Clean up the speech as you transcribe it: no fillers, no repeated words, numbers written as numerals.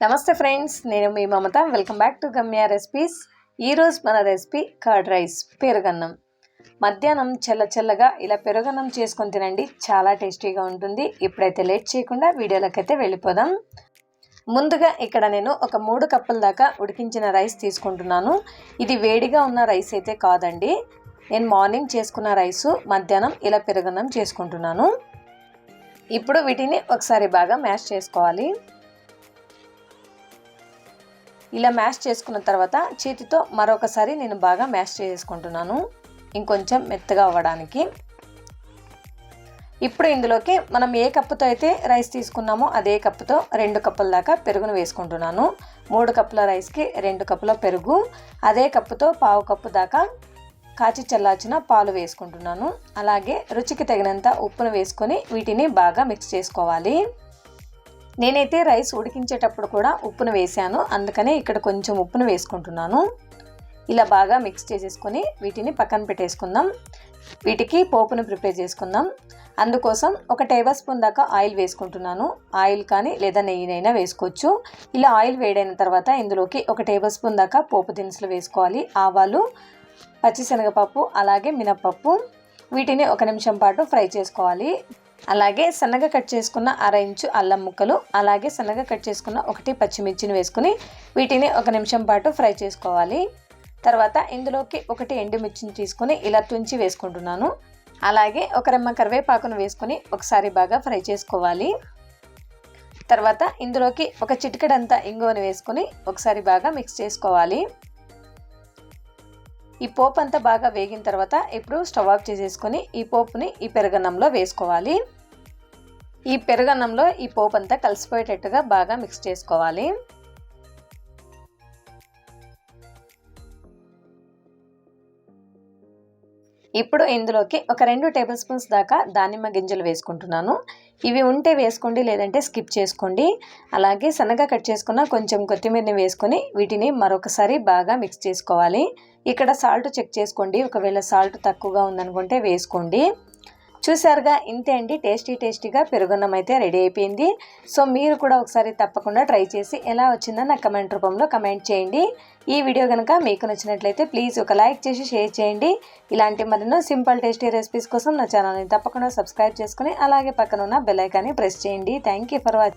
నమస్తే ఫ్రెండ్స్, నేను మీ మమత. Welcome back to గమ్య రెసిపీస్. ఈరోజు మన రెసిపీ కర్డ్ రైస్, పెరుగన్నం. మధ్యాహ్నం చల్లగా ఇలా పెరుగన్నం చేసుకొని తినండి, చాలా టేస్టీగా ఉంటుంది. ఇప్పుడైతే లేట్ చేయకుండా వీడియోలోకి అయితే వెళ్ళిపోదాం. ముందుగా ఇక్కడ నేను ఒక 3 కప్పుల దాకా ఉడికించిన రైస్ తీసుకుంటున్నాను. ఇది వేడిగా ఉన్న రైస్ అయితే కాదండి. నేను మార్నింగ్ చేసుకున్న రైసు మధ్యాహ్నం ఇలా పెరుగన్నం చేసుకుంటున్నాను. ఇప్పుడు వీటిని ఒకసారి బాగా మ్యాష్ చేసుకోవాలి. ఇలా మ్యాష్ చేసుకున్న తర్వాత చేతితో మరొకసారి నేను బాగా మ్యాష్ చేసుకుంటున్నాను, ఇంకొంచెం మెత్తగా అవ్వడానికి. ఇప్పుడు ఇందులోకి మనం ఏ కప్పుతో అయితే రైస్ తీసుకున్నామో అదే కప్పుతో 2 కప్పుల దాకా పెరుగును వేసుకుంటున్నాను. 3 కప్పుల రైస్కి 2 కప్పుల పెరుగు, అదే కప్పుతో 1/2 కప్పు దాకా కాచి చల్లార్చిన పాలు వేసుకుంటున్నాను. అలాగే రుచికి తగినంత ఉప్పును వేసుకొని వీటిని బాగా మిక్స్ చేసుకోవాలి. నేనైతే రైస్ ఉడికించేటప్పుడు కూడా ఉప్పును వేసాను, అందుకనే ఇక్కడ కొంచెం ఉప్పును వేసుకుంటున్నాను. ఇలా బాగా మిక్స్ చేసేసుకొని వీటిని పక్కన పెట్టేసుకుందాం. వీటికి పోపును ప్రిపేర్ చేసుకుందాం. అందుకోసం 1 టేబుల్ స్పూన్ దాకా ఆయిల్ వేసుకుంటున్నాను. ఆయిల్ కానీ లేదా నెయ్యినైనా వేసుకోవచ్చు. ఇలా ఆయిల్ వేడైన తర్వాత ఇందులోకి 1 టేబుల్ స్పూన్ దాకా పోపు దినుసులు వేసుకోవాలి. ఆవాలు, పచ్చిశనగపప్పు, అలాగే మినప్పప్పు. వీటిని 1 నిమిషం పాటు ఫ్రై చేసుకోవాలి. అలాగే సన్నగా కట్ చేసుకున్న 1/2 ఇంచు అల్లం ముక్కలు, అలాగే సన్నగా కట్ చేసుకున్న 1 పచ్చిమిర్చిని వేసుకుని వీటిని 1 నిమిషం పాటు ఫ్రై చేసుకోవాలి. తర్వాత ఇందులోకి 1 ఎండుమిర్చిని తీసుకుని ఇలా తుంచి వేసుకుంటున్నాను. అలాగే 1 రెమ్మ కరివేపాకును వేసుకుని ఒకసారి బాగా ఫ్రై చేసుకోవాలి. తర్వాత ఇందులోకి 1 చిటికెడంత ఇంగువను వేసుకుని ఒకసారి బాగా మిక్స్ చేసుకోవాలి. ఈ పోపు అంతా బాగా వేగిన తర్వాత ఇప్పుడు స్టవ్ ఆఫ్ చేసేసుకొని ఈ పోపుని ఈ పెరుగన్నంలో వేసుకోవాలి. ఈ పెరుగన్నంలో ఈ పోపు అంతా కలిసిపోయేటట్టుగా బాగా మిక్స్ చేసుకోవాలి. ఇప్పుడు ఇందులోకి 2 టేబుల్ స్పూన్స్ దాకా దానిమ్మ గింజలు వేసుకుంటున్నాను. ఇవి ఉంటే వేసుకోండి, లేదంటే స్కిప్ చేసుకోండి. అలాగే సన్నగా కట్ చేసుకున్న కొంచెం కొత్తిమీరని వేసుకొని వీటిని మరొకసారి బాగా మిక్స్ చేసుకోవాలి. ఇక్కడ సాల్ట్ చెక్ చేసుకోండి, ఒకవేళ సాల్ట్ తక్కువగా ఉందనుకుంటే వేసుకోండి. చూసారుగా, ఇంతే అండి. టేస్టీగా పెరుగన్నం అయితే రెడీ అయిపోయింది. సో మీరు కూడా ఒకసారి తప్పకుండా ట్రై చేసి ఎలా వచ్చిందో నాకు కమెంట్ రూపంలో కమెంట్ చేయండి. ఈ వీడియో కనుక మీకు నచ్చినట్లయితే ప్లీజ్ ఒక లైక్ చేసి షేర్ చేయండి. ఇలాంటి మరెన్నో సింపుల్ టేస్టీ రెసిపీస్ కోసం నా ఛానల్ని తప్పకుండా సబ్స్క్రైబ్ చేసుకుని అలాగే పక్కన ఉన్న బెల్ ఐకాన్ని ప్రెస్ చేయండి. Thank you for watching.